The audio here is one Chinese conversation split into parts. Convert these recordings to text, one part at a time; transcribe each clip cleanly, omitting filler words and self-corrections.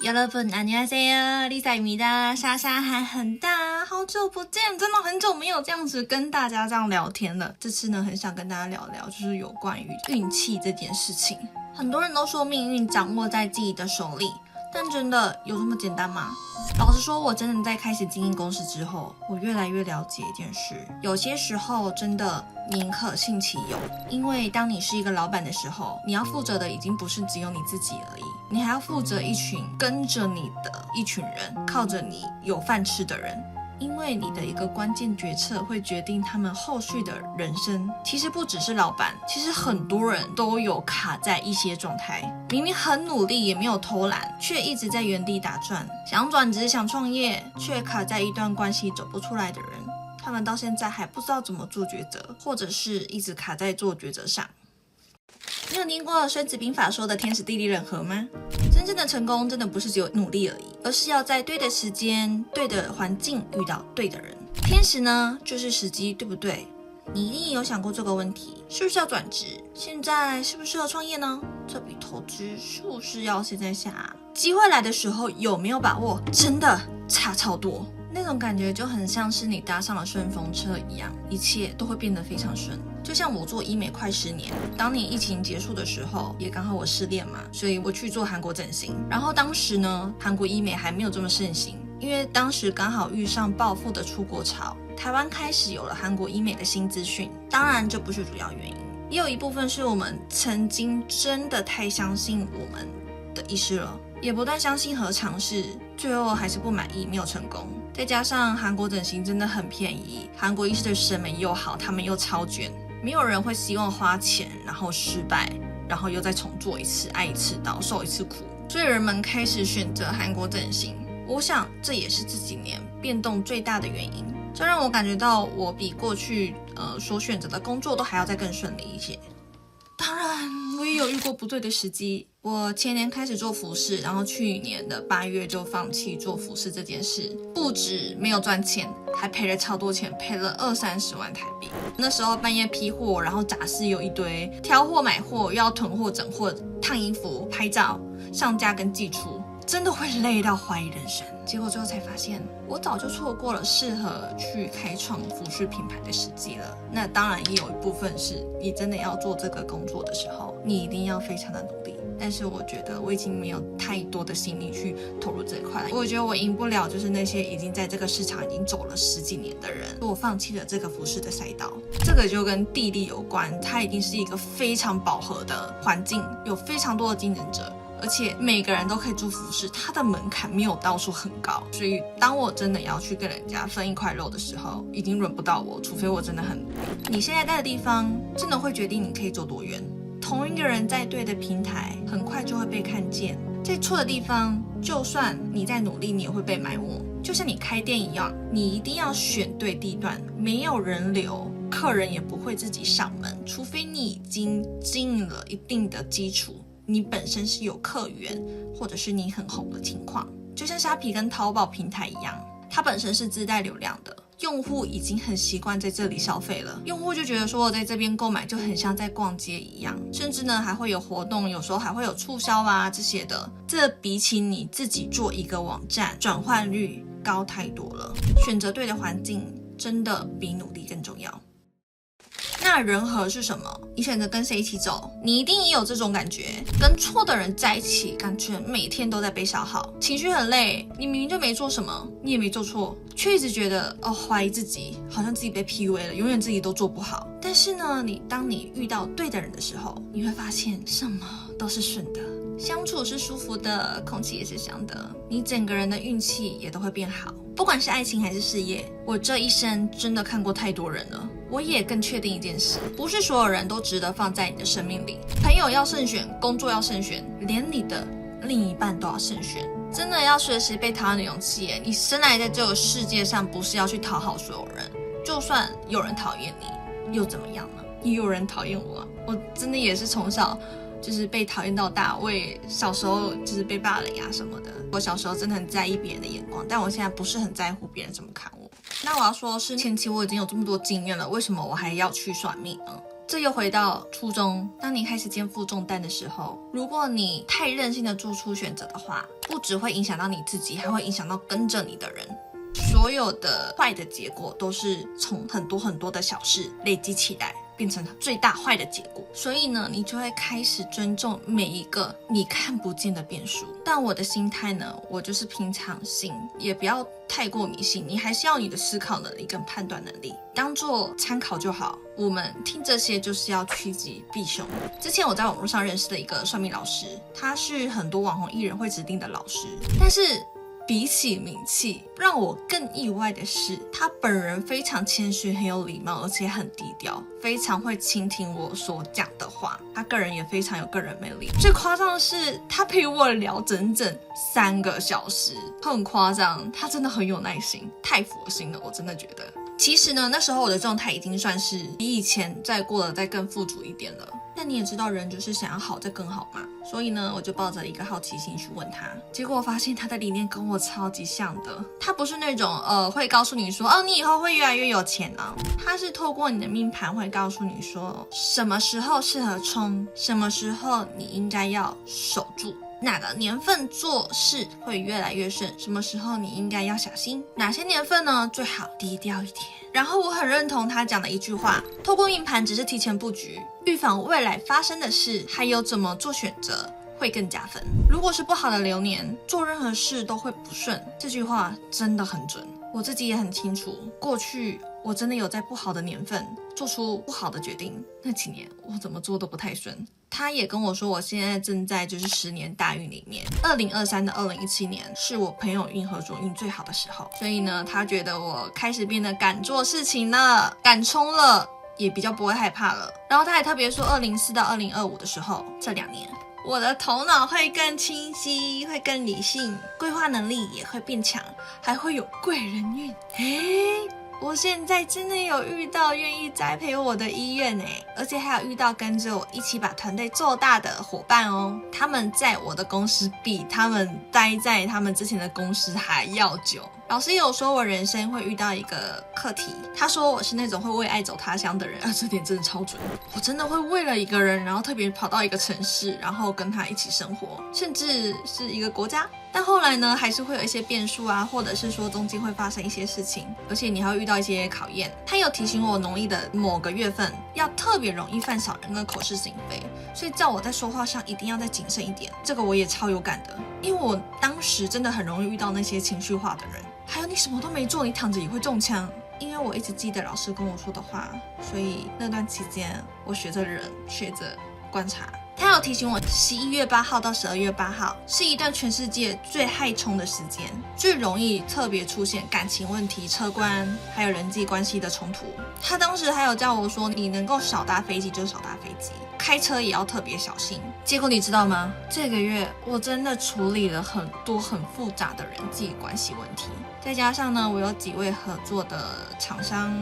여러분 안녕하세요 리사입니다。莎莎还很大，好久不见，真的很久没有这样子跟大家这样聊天了。这次呢，很想跟大家聊聊，就是有关于运气这件事情。很多人都说命运掌握在自己的手里，但真的有这么简单吗？老实说，我真的在开始经营公司之后，我越来越了解一件事，有些时候真的宁可信其有，因为当你是一个老板的时候，你要负责的已经不是只有你自己而已，你还要负责一群跟着你的一群人，靠着你有饭吃的人。因为你的一个关键决策会决定他们后续的人生。其实不只是老板，其实很多人都有卡在一些状态，明明很努力也没有偷懒，却一直在原地打转，想转职想创业，却卡在一段关系走不出来的人，他们到现在还不知道怎么做抉择，或者是一直卡在做抉择上。你有听过孙子兵法说的天时地利人和吗？真正的成功真的不是只有努力而已，而是要在对的时间、对的环境遇到对的人。天时呢，就是时机，对不对？你一定有想过这个问题，是不是要转职？现在适不适合创业呢？这笔投资是不是要现在下？机会来的时候有没有把握？真的差超多。那种感觉就很像是你搭上了顺风车一样，一切都会变得非常顺。就像我做医美快10年，当年疫情结束的时候，也刚好我失恋嘛，所以我去做韩国整形。然后当时呢，韩国医美还没有这么盛行，因为当时刚好遇上暴富的出国潮，台湾开始有了韩国医美的新资讯。当然这不是主要原因，也有一部分是我们曾经真的太相信我们的医师了，也不断相信和尝试，最后还是不满意，没有成功。再加上韩国整形真的很便宜，韩国医师的审美又好，他们又超卷，没有人会希望花钱然后失败，然后又再重做一次，挨一次刀，受一次苦，所以人们开始选择韩国整形。我想这也是这几年变动最大的原因，这让我感觉到我比过去所选择的工作都还要再更顺利一些。当然我也有遇过不对的时机，我前年开始做服饰，然后去年的8月就放弃做服饰这件事，不止没有赚钱，还赔了超多钱，赔了20-30万台币。那时候半夜批货，然后杂事有一堆，挑货买货又要囤货整货，烫衣服拍照上架跟寄出，真的会累到怀疑人生。结果最后才发现，我早就错过了适合去开创服饰品牌的时机了。那当然也有一部分是你真的要做这个工作的时候，你一定要非常的努力。但是我觉得我已经没有太多的心力去投入这一块了。我觉得我赢不了就是那些已经在这个市场已经走了10几年的人，我放弃了这个服饰的赛道。这个就跟地利有关，它一定是一个非常饱和的环境，有非常多的竞争者，而且每个人都可以做服饰，它的门槛没有到处很高，所以当我真的要去跟人家分一块肉的时候，已经轮不到我，除非我真的很努力。你现在待的地方真的会决定你可以走多远。同一个人在对的平台，很快就会被看见，在错的地方，就算你再努力，你也会被埋没。就像你开店一样，你一定要选对地段，没有人流，客人也不会自己上门，除非你已经经营了一定的基础，你本身是有客源，或者是你很红的情况。就像虾皮跟淘宝平台一样，它本身是自带流量的，用户已经很习惯在这里消费了，用户就觉得说我在这边购买就很像在逛街一样，甚至呢还会有活动，有时候还会有促销啊这些的。这比起你自己做一个网站，转换率高太多了。选择对的环境真的比努力更重要。那人和是什么？你选择跟谁一起走，你一定也有这种感觉，跟错的人在一起，感觉每天都在被消耗，情绪很累，你明明就没做什么，你也没做错，却一直觉得怀疑自己，好像自己被 PUA 了，永远自己都做不好。但是呢，当你遇到对的人的时候，你会发现什么都是顺的，相处是舒服的，空气也是香的，你整个人的运气也都会变好。不管是爱情还是事业，我这一生真的看过太多人了。我也更确定一件事，不是所有人都值得放在你的生命里。朋友要慎选，工作要慎选，连你的另一半都要慎选。真的要学习被讨厌的勇气耶！你生来在这个世界上，不是要去讨好所有人，就算有人讨厌你，又怎么样呢？也有人讨厌我啊，我真的也是从小就是被讨厌到大，我也小时候就是被霸凌啊什么的。我小时候真的很在意别人的眼光，但我现在不是很在乎别人怎么看我。那我要说的是，前期我已经有这么多经验了，为什么我还要去算命呢？这又回到初中，当你开始肩负重担的时候，如果你太任性的做出选择的话，不只会影响到你自己，还会影响到跟着你的人。所有的坏的结果都是从很多很多的小事累积起来，变成最大坏的结果。所以呢，你就会开始尊重每一个你看不见的变数。但我的心态呢，我就是平常心，也不要太过迷信，你还是要你的思考能力跟判断能力，当做参考就好。我们听这些就是要趋吉避凶。之前我在网络上认识的一个算命老师，他是很多网红艺人会指定的老师，但是比起名气，让我更意外的是，他本人非常谦虚，很有礼貌，而且很低调，非常会倾听我所讲的话。他个人也非常有个人魅力。最夸张的是，他陪我聊整整3个小时，很夸张。他真的很有耐心，太佛心了，我真的觉得。其实呢，那时候我的状态已经算是比以前再过得再更富足一点了。但你也知道，人就是想要好再更好嘛。所以呢，我就抱着一个好奇心去问他，结果我发现他的理念跟我超级像的。他不是那种会告诉你说你以后会越来越有钱啊，他是透过你的命盘会告诉你说什么时候适合冲，什么时候你应该要守住。哪个年份做事会越来越顺，什么时候你应该要小心，哪些年份呢最好低调一点。然后我很认同他讲的一句话，透过命盘只是提前布局，预防未来发生的事，还有怎么做选择会更加分。如果是不好的流年，做任何事都会不顺，这句话真的很准。我自己也很清楚，过去我真的有在不好的年份做出不好的决定，那几年我怎么做都不太顺。他也跟我说，我现在正在就是10年大运里面，2023的2017年是我朋友运和卓运最好的时候，所以呢，他觉得我开始变得敢做事情了，敢冲了，也比较不会害怕了。然后他还特别说2024到2025的时候，这2年我的头脑会更清晰，会更理性，规划能力也会变强，还会有贵人运。我现在真的有遇到愿意栽培我的医院而且还有遇到跟着我一起把团队做大的伙伴哦。他们在我的公司比他们待在他们之前的公司还要久。老师也有说我人生会遇到一个课题，他说我是那种会为爱走他乡的人，这点真的超准。我真的会为了一个人，然后特别跑到一个城市，然后跟他一起生活，甚至是一个国家。但后来呢，还是会有一些变数啊，或者是说中间会发生一些事情，而且你还会遇到一些考验。他有提醒我农历的某个月份要特别容易犯小人跟口是心非，所以叫我在说话上一定要再谨慎一点。这个我也超有感的，因为我当时真的很容易遇到那些情绪化的人。还有你什么都没做，你躺着也会中枪。因为我一直记得老师跟我说的话，所以那段期间我学着忍，学着观察。他有提醒我11月8号到12月8号是一段全世界最害冲的时间，最容易特别出现感情问题、车关还有人际关系的冲突。他当时还有叫我说，你能够少搭飞机就少搭飞机，开车也要特别小心。结果你知道吗？这个月我真的处理了很多很复杂的人际关系问题，再加上呢，我有几位合作的厂商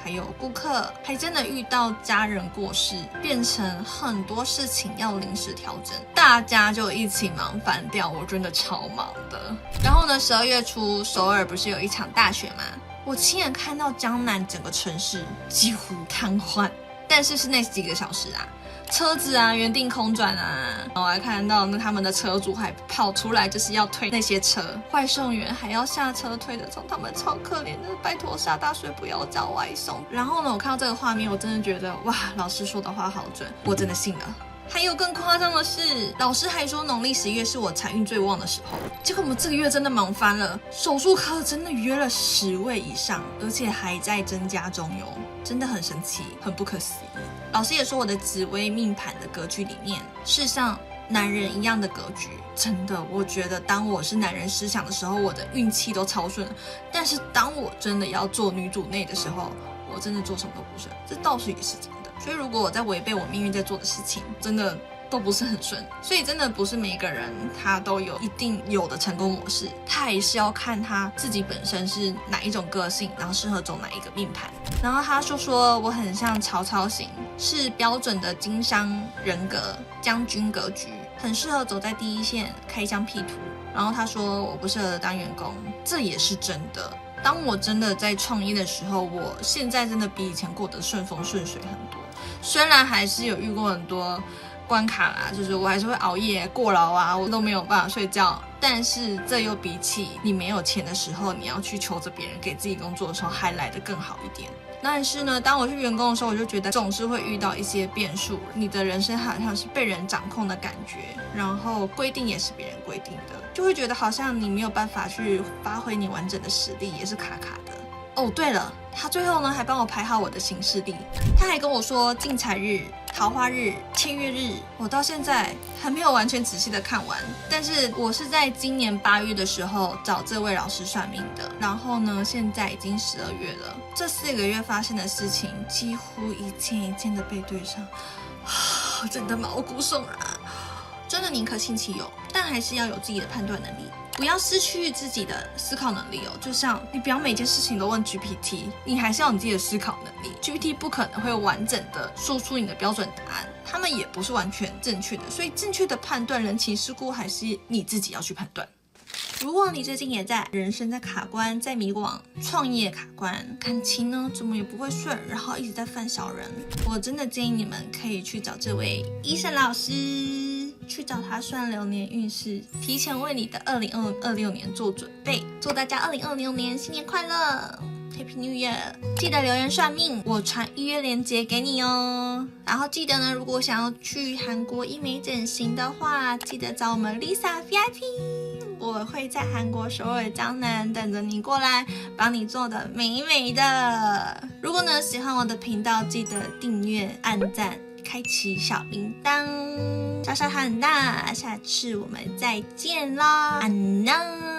还有顾客，还真的遇到家人过世，变成很多事情要临时调整，大家就一起忙翻掉，我真的超忙的。然后呢，12月初首尔不是有一场大雪吗？我亲眼看到江南整个城市几乎瘫痪，但是那几个小时啊，车子啊原地空转啊，我还看到他们的车主还跑出来，就是要推那些车，外送员还要下车推着走，他们超可怜的，拜托下大水不要叫外送。然后呢，我看到这个画面，我真的觉得哇，老师说的话好准，我真的信了。还有更夸张的是，老师还说农历11月是我财运最旺的时候，结果我们这个月真的忙翻了，手术科真的约了10位以上，而且还在增加中哟，真的很神奇，很不可思议。老师也说我的紫微命盘的格局里面，是像男人一样的格局，真的，我觉得当我是男人思想的时候，我的运气都超顺，但是当我真的要做女主内的时候，我真的做什么都不顺，这倒是也是真的。所以如果我在违背我命运在做的事情，真的都不是很顺。所以真的不是每一个人他都有一定有的成功模式，他还是要看他自己本身是哪一种个性，然后适合走哪一个命盘。然后他就说我很像曹操型，是标准的经商人格，将军格局，很适合走在第一线开疆辟土。然后他说我不适合当员工，这也是真的。当我真的在创业的时候，我现在真的比以前过得顺风顺水很多。虽然还是有遇过很多关卡啦，就是我还是会熬夜过劳啊，我都没有办法睡觉。但是这又比起你没有钱的时候，你要去求着别人给自己工作的时候，还来得更好一点。但是呢，当我是员工的时候，我就觉得总是会遇到一些变数，你的人生好像是被人掌控的感觉，然后规定也是别人规定的，就会觉得好像你没有办法去发挥你完整的实力，也是卡卡的。哦，对了，他最后呢还帮我排好我的行事历，他还跟我说竞彩日、桃花日、签约日，我到现在还没有完全仔细的看完。但是我是在今年8月的时候找这位老师算命的，然后呢，现在已经12月了，这4个月发生的事情几乎一件一件的被对上，真的毛骨悚然。真的宁可信其有，但还是要有自己的判断能力。不要失去自己的思考能力哦，就像你不要每件事情都问 GPT， 你还是要有你自己的思考能力。GPT 不可能会完整的说出你的标准答案，他们也不是完全正确的，所以正确的判断人情世故还是你自己要去判断。如果你最近也在人生在卡关，在迷惘，创业卡关，感情呢怎么也不会顺，然后一直在犯小人，我真的建议你们可以去找这位医生老师，去找他算流年运势，提前为你的2026年做准备。祝大家2026年新年快乐 Happy New Year， 记得留言算命，我传预约链接给你哦。然后记得呢，如果想要去韩国医美整形的话，记得找我们 Lisa VIP， 我会在韩国首尔江南等着你过来，帮你做的美美的。如果呢喜欢我的频道，记得订阅、按赞、开启小铃铛。莎莎很大，下次我们再见啦，安娜。